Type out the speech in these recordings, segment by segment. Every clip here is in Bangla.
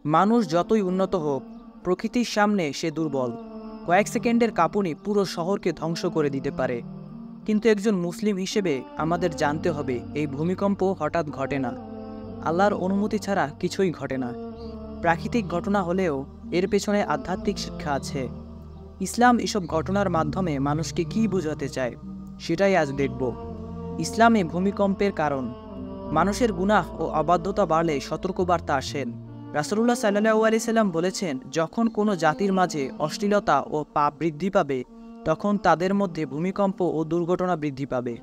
মানুষ যতই উন্নত হোক, প্রকৃতির সামনে সে দুর্বল। কয়েক সেকেন্ডের কাঁপুনি পুরো শহরকে ধ্বংস করে দিতে পারে। কিন্তু একজন মুসলিম হিসেবে আমাদের জানতে হবে, এই ভূমিকম্প হঠাৎ ঘটে না। আল্লাহর অনুমতি ছাড়া কিছুই ঘটে না। প্রাকৃতিক ঘটনা হলেও এর পেছনে আধ্যাত্মিক শিক্ষা আছে। ইসলাম এসব ঘটনার মাধ্যমে মানুষকে কী বোঝাতে চায়, সেটাই আজ দেখব। ইসলামে ভূমিকম্পের কারণ। মানুষের গুনাহ ও অবাধ্যতা বাড়লে সতর্কবার্তা আসেন। রাসূলুল্লাহ সাল্লাল্লাহু আলাইহি সাল্লাম বলেছেন, যখন কোনো জাতির মাঝে অশ্লীলতা ও পাপ বৃদ্ধি পাবে, তখন তাদের মধ্যে ভূমিকম্প ও দুর্ঘটনা বৃদ্ধি পাবে।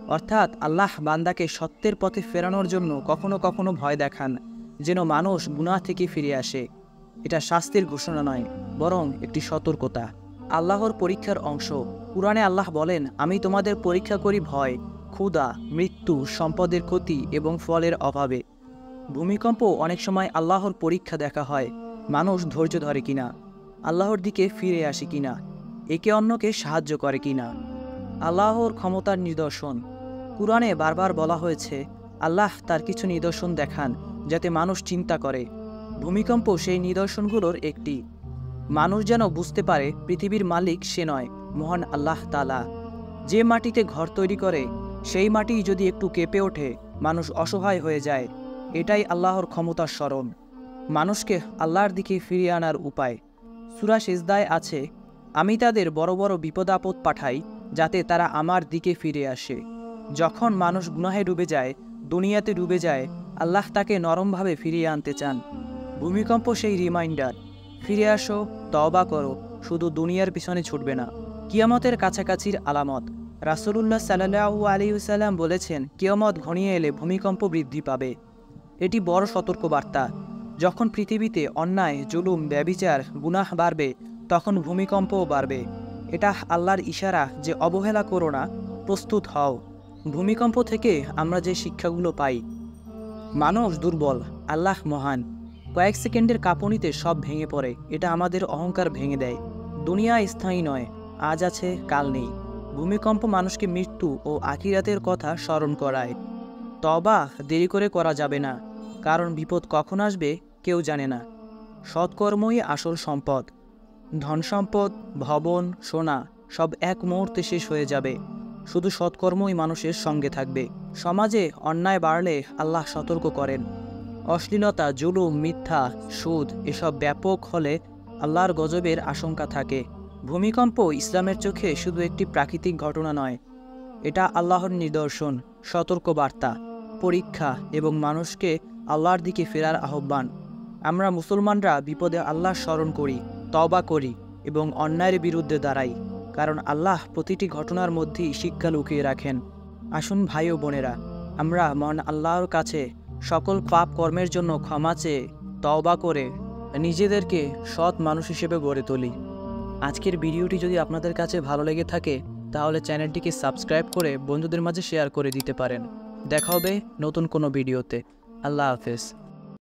অর্থাৎ আল্লাহ বান্দাকে সত্যের পথে ফেরানোর জন্য কখনো কখনো ভয় দেখান, যেন মানুষ গুনাহ থেকে ফিরে আসে। এটা শাস্তির ঘোষণা নয়, বরং একটি সতর্কতা। আল্লাহর পরীক্ষার অংশ। কুরআনে আল্লাহ বলেন, আমি তোমাদের পরীক্ষা করি ভয়, ক্ষুধা, মৃত্যু, সম্পদের ক্ষতি এবং ফলের অভাবে। ভূমিকম্প অনেক সময় আল্লাহর পরীক্ষা দেখা হয়, মানুষ ধৈর্য ধরে কিনা, আল্লাহর দিকে ফিরে আসে কিনা, একে অন্যকে সাহায্য করে কিনা। আল্লাহর ক্ষমতার নিদর্শন। কুরআনে বারবার বলা হয়েছে, আল্লাহ তার কিছু নিদর্শন দেখান যাতে মানুষ চিন্তা করে। ভূমিকম্প সেই নিদর্শনগুলোর একটি। মানুষ যেন বুঝতে পারে পৃথিবীর মালিক সে নয়, মহান আল্লাহ তাআলা। যে মাটিতে ঘর তৈরি করে, সেই মাটি যদি একটু কেঁপে ওঠে, মানুষ অসহায় হয়ে যায়। এটাই আল্লাহর ক্ষমতার স্মরণ, মানুষকে আল্লাহর দিকে ফিরিয়ে আনার উপায়। সূরা সিজদায় আছে, আমি তাদের বড় বড় বিপদ আপদ পাঠাই যাতে তারা আমার দিকে ফিরে আসে। যখন মানুষ গুনাহে ডুবে যায়, দুনিয়াতে ডুবে যায়, আল্লাহ তাকে নরমভাবে ফিরিয়ে আনতে চান। ভূমিকম্প সেই রিমাইন্ডার, ফিরে আসো, তওবা করো, শুধু দুনিয়ার পিছনে ছুটবে না। কিয়ামতের কাছাকাছির আলামত। রাসূলুল্লাহ সাল্লাল্লাহু আলাইহি ওয়াসাল্লাম বলেছেন, কিয়ামত ঘনিয়ে এলে ভূমিকম্প বৃদ্ধি পাবে। এটি বড় সতর্কবার্তা। যখন পৃথিবীতে অন্যায়, জুলুম, ব্যভিচার, গুনাহ বাড়বে, তখন ভূমিকম্পও বাড়বে। এটা আল্লাহর ইশারা যে অবহেলা করো না, প্রস্তুত হও। ভূমিকম্প থেকে আমরা যে শিক্ষাগুলো পাই। মানুষ দুর্বল, আল্লাহ মহান। কয়েক সেকেন্ডের কাঁপুনিতে সব ভেঙে পড়ে, এটা আমাদের অহংকার ভেঙে দেয়। দুনিয়া স্থায়ী নয়, আজ আছে কাল নেই। ভূমিকম্প মানুষকে মৃত্যু ও আখিরাতের কথা স্মরণ করায়। তওবা দেরি করে করা যাবে না, কারণ বিপদ কখন আসবে কেউ জানে না। সৎকর্মই আসল সম্পদ। ধন সম্পদ, ভবন, সোনা সব এক মুহূর্তে শেষ হয়ে যাবে, শুধু সৎকর্মই মানুষের সঙ্গে থাকবে। সমাজে অন্যায় বাড়লে আল্লাহ সতর্ক করেন। অশ্লীলতা, জুলুম, মিথ্যা, সুদ এসব ব্যাপক হলে আল্লাহর গজবের আশঙ্কা থাকে। ভূমিকম্প ইসলামের চোখে শুধু একটি প্রাকৃতিক ঘটনা নয়, এটা আল্লাহর নিদর্শন, সতর্কবার্তা, পরীক্ষা এবং মানুষকে আল্লাহর দিকে ফেরার আহ্বান। আমরা মুসলমানরা বিপদে আল্লাহ স্মরণ করি, তওবা করি এবং অন্যায়ের বিরুদ্ধে দাঁড়াই, কারণ আল্লাহ প্রতিটি ঘটনার মধ্যেই শিক্ষা লুকিয়ে রাখেন। আসুন ভাই ও বোনেরা, আমরা মহান আল্লাহর কাছে সকল পাপ কর্মের জন্য ক্ষমা চেয়ে তওবা করে নিজেদেরকে সৎ মানুষ হিসেবে গড়ে তুলি। আজকের ভিডিওটি যদি আপনাদের কাছে ভালো লেগে থাকে, তাহলে চ্যানেলটিকে সাবস্ক্রাইব করে বন্ধুদের মাঝে শেয়ার করে দিতে পারেন। দেখা হবে নতুন কোনো ভিডিওতে। আল্লাহ হাফেজ।